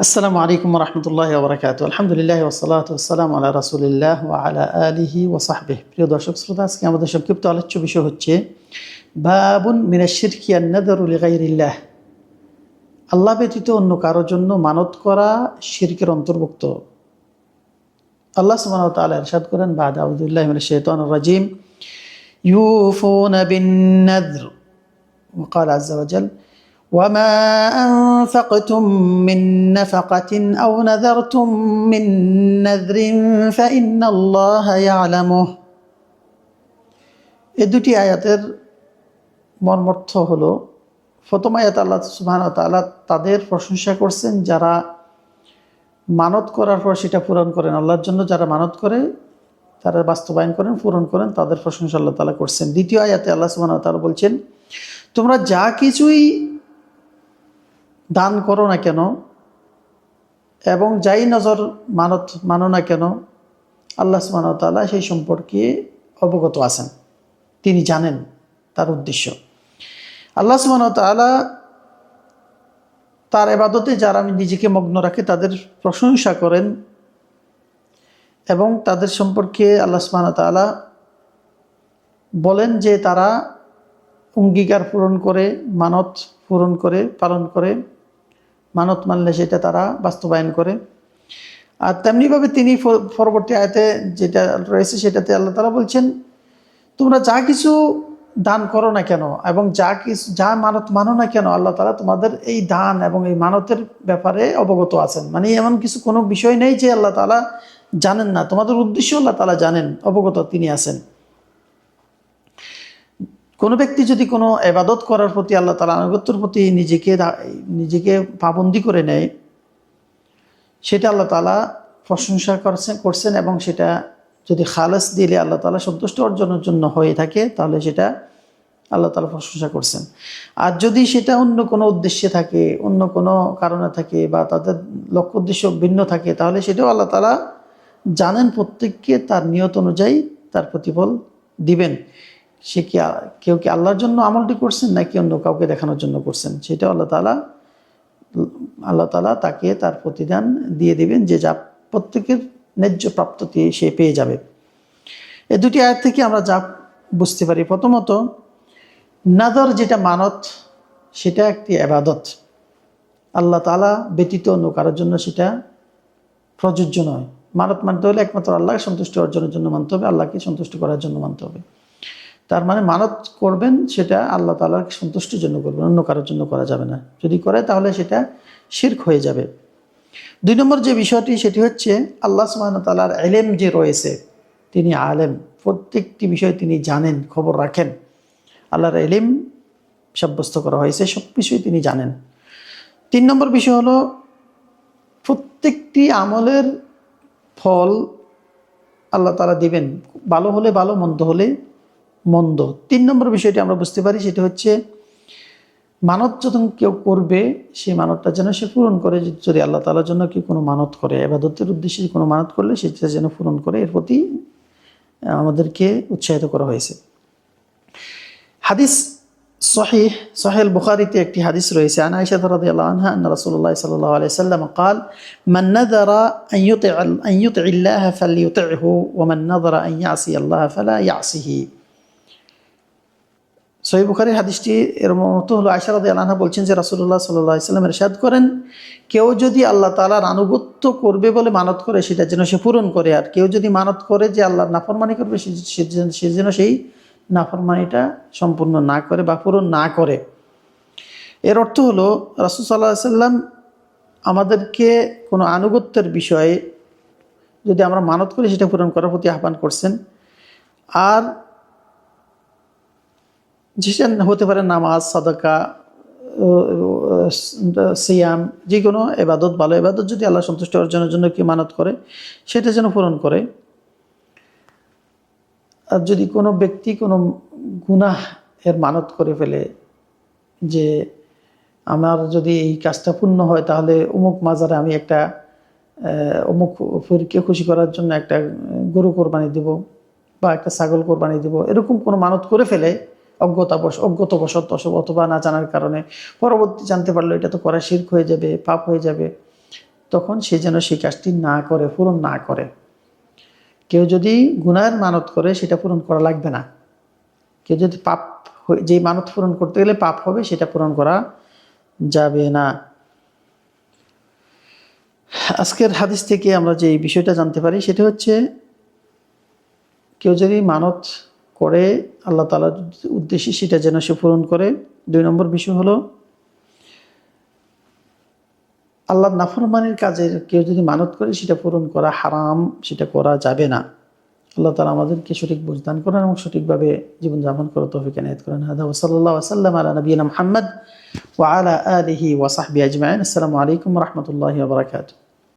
আসসালামু আলাইকুম রহমতুল্লাহ ওবরাকাত। আলহামদুলিল্লাহ ওসসালাতু ওয়াসসালামু আলা রাসূলিল্লাহ ওয়া আলা আলিহি ওয়া সাহবিহি। প্রিয় দর্শক শ্রোতা, আজকে আমাদের সংক্ষিপ্ত আলোচ্য বিষয় হচ্ছে বাবুন মিনাশ শিরকি আন-নাযরু লিগাইরিল্লাহ। আল্লাহ ব্যতীত অন্য কারোর জন্য মানত করা শিরকের অন্তর্ভুক্ত। আল্লাহ সুবহানাহু ওয়া তাআলা ইরশাদ করেন, বা'দা আউযু বিল্লাহি মিনাশ শাইতানির রাজীম, ইউফুনা বিন-নাযর ওয়া ক্বালা আযজা ওয়া জাল وما أنفقتم من نفقة أو نذرتم من نذر فإن الله يعلمه। এই দুটি আয়াতের মর্মার্থ হলো, প্রথম আয়াত আল্লাহ সুবহানাহু ওয়া তাআলা তাদের প্রশংসা করছেন যারা মানত করার পর সেটা পূরণ করেন। আল্লাহর জন্য যারা মানত করে তারা বাস্তবায়ন করেন, পূরণ করেন, তাদের প্রশংসা আল্লাহ তাআলা করছেন। দ্বিতীয় আয়াতে আল্লাহ সুবহানাহু ওয়া তাআলা বলছেন, তোমরা যা কিছুই দান করো না কেন এবং যাই নজর মানো না কেন, আল্লাহ সুবহানাহু ওয়া তাআলা সেই সম্পর্কে অবগত আছেন, তিনি জানেন তার উদ্দেশ্য। আল্লাহ সুবহানাহু ওয়া তাআলা তার ইবাদতে যারা নিজেকে মগ্ন রাখে তাদের প্রশংসা করেন এবং তাদের সম্পর্কে আল্লাহ সুবহানাহু ওয়া তাআলা বলেন যে তারা অঙ্গীকার পূরণ করে, মানত পূরণ করে, পালন করে, মানত মানলে সেটা তারা বাস্তবায়ন করে। আর তেমনিভাবে তিনি পরবর্তী আয়াতে যেটা রয়েছে সেটাতে আল্লাহ তাআলা বলছেন, তোমরা যা কিছু দান করো না কেন এবং যা মানত মানো না কেন, আল্লাহ তাআলা তোমাদের এই দান এবং এই মানতের ব্যাপারে অবগত আছেন। মানে এমন কিছু কোনো বিষয় নেই যে আল্লাহ তাআলা জানেন না, তোমাদের উদ্দেশ্য আল্লাহ তাআলা জানেন, অবগত তিনি আছেন। কোনো ব্যক্তি যদি কোনো ইবাদত করার প্রতি, আল্লাহ তাআলার আনুগত্যের প্রতি নিজেকে পাবন্দি করে নেয়, সেটা আল্লাহ তাআলা প্রশংসা করছেন এবং সেটা যদি খালেস দিলে আল্লাহ তাআলা সন্তুষ্ট অর্জনের জন্য হয়ে থাকে, তাহলে সেটা আল্লাহ তাআলা প্রশংসা করছেন। আর যদি সেটা অন্য কোনো উদ্দেশ্যে থাকে, অন্য কোনো কারণে থাকে বা তাদের লক্ষ্য উদ্দেশ্য ভিন্ন থাকে, তাহলে সেটাও আল্লাহ তাআলা জানেন, প্রত্যেককে তার নিয়ত অনুযায়ী তার প্রতিফল দিবেন। সে কেউ কি আল্লাহর জন্য আমলটি করছেন নাকি অন্য কাউকে দেখানোর জন্য করছেন, সেটাও আল্লাহ তাআলা তাকে তার প্রতিদান দিয়ে দিবেন, যে যা প্রত্যেকের ন্যায্য প্রাপ্তি সে পেয়ে যাবে। এই দুটি আয়াত থেকে আমরা যা বুঝতে পারি, প্রথমত নাদর যেটা মানত, সেটা একটি ইবাদত। আল্লাহ তাআলা ব্যতীত অন্য কারোর জন্য সেটা প্রযোজ্য নয়। মানত মানতে হলে একমাত্র আল্লাহকে সন্তুষ্ট অর্জনের জন্য মানতে হবে, আল্লাহকে সন্তুষ্ট করার জন্য মানতে হবে। তার মানে মানত করবেন সেটা আল্লাহ তাআলার সন্তুষ্টির জন্য করবেন, অন্য কারোর জন্য করা যাবে না। যদি করে তাহলে সেটা শিরক হয়ে যাবে। দুই নম্বর যে বিষয়টি, সেটি হচ্ছে আল্লাহ সুবহানাহু ওয়া তাআলার ইলম যে রয়েছে, তিনি আলেম, প্রত্যেকটি বিষয় তিনি জানেন, খবর রাখেন। আল্লাহর ইলম সাব্যস্ত করা হয়েছে, সব কিছুই তিনি জানেন। তিন নম্বর বিষয় হলো, প্রত্যেকটি আমলের ফল আল্লাহ তাআলা দিবেন, ভালো হলে ভালো, মন্দ হলে মন্দ। তিন নম্বর বিষয়টি আমরা বুঝতে পারি, সেটা হচ্ছে মানত যখন কেউ করবে, সেই মানতটা যেন সে পূরণ করে। যদি আল্লাহ তাআলার জন্য কেউ কোনো মানত করে, ইবাদতের উদ্দেশ্যে কোনো মানত করলে সেটা যেন পূরণ করে, এর প্রতি আমাদেরকে উৎসাহিত করা হয়েছে। হাদিস সহিহ বুখারীতে একটি হাদিস রয়েছে, আন আয়েশা রাদিয়াল্লাহু আনহা আন্না রাসূলুল্লাহ সাল্লাল্লাহু আলাইহি ওয়াসাল্লাম قال من نذر أن يطع الله فليطعه ومن نذر أن يعصي الله فلا يعصه। সহিহ বুখারীর হাদিসটি এর মতো হলো, আয়েশা রাদিয়াল্লাহু আনহা বলছেন যে রাসূলুল্লাহ সাল্লাল্লাহু আলাইহি ওয়াসাল্লাম ইরশাদ করেন, কেউ যদি আল্লাহ তাআলার আনুগত্য করবে বলে মানত করে, সেটা যেন সে পূরণ করে। আর কেউ যদি মানত করে যে আল্লাহর নাফরমানি করবে, সে যেন সেই নাফরমানিটা সম্পূর্ণ না করে বা পূরণ না করে। এর অর্থ হলো, রাসূল সাল্লাল্লাহু আলাইহি ওয়াসাল্লাম আমাদেরকে কোনো আনুগত্যের বিষয়ে যদি আমরা মানত করি, সেটা পূরণ করার প্রতি আহ্বান করছেন। আর যেটা হতে পারে নামাজ, সাদাকা, সিয়াম, যে কোনো ইবাদত, ভালো ইবাদত যদি আল্লাহ সন্তুষ্ট অর্জনের জন্য কি মানত করে, সেটা যেন পূরণ করে। আর যদি কোনো ব্যক্তি কোনো গুনাহ এর মানত করে ফেলে, যে আমার যদি এই কাজটা পূর্ণ হয় তাহলে অমুক মাজারে আমি একটা অমুক ফকিরকে খুশি করার জন্য একটা গরু কোরবানি দেব বা একটা ছাগল কোরবানি দেব, এরকম কোনো মানত করে ফেলে অজ্ঞতাবশত অথবা না জানার কারণে, পরবর্তী জানতে পারলো এটা তো করা শিরক হয়ে যাবে, পাপ হয়ে যাবে, তখন সে যেন সেই কাজটি না করে, পূরণ না করে। কেউ যদি গুনাহের মানত করে সেটা পূরণ করা লাগবে না। কেউ যদি যে মানত পূরণ করতে গেলে পাপ হবে সেটা পূরণ করা যাবে না। আজকের হাদিস থেকে আমরা যে বিষয়টা জানতে পারি সেটা হচ্ছে, কেউ যদি মানত করে আল্লাহ তাআলার উদ্দেশ্যে সেটা যেন সে পূরণ করে। 2 নম্বর বিষয় হলো, আল্লাহর নাফরমানির কাজের কেউ যদি মানত করে সেটা পূরণ করা হারাম, সেটা করা যাবে না। আল্লাহ তাআলা আমাদেরকে সঠিক বুঝদান করেন এবং সঠিকভাবে জীবনযাপন করার তৌফিক এনায়েত করেন। হাদা ওয়া সাল্লাল্লাহু ওয়া সাল্লাম আলা নবিয়িনা মুহাম্মদ ওয়া আলা আলিহি ওয়া সাহবিহি আজমাইন। আসসালামু আলাইকুম ওয়া রাহমাতুল্লাহি ওয়া বারাকাতুহু।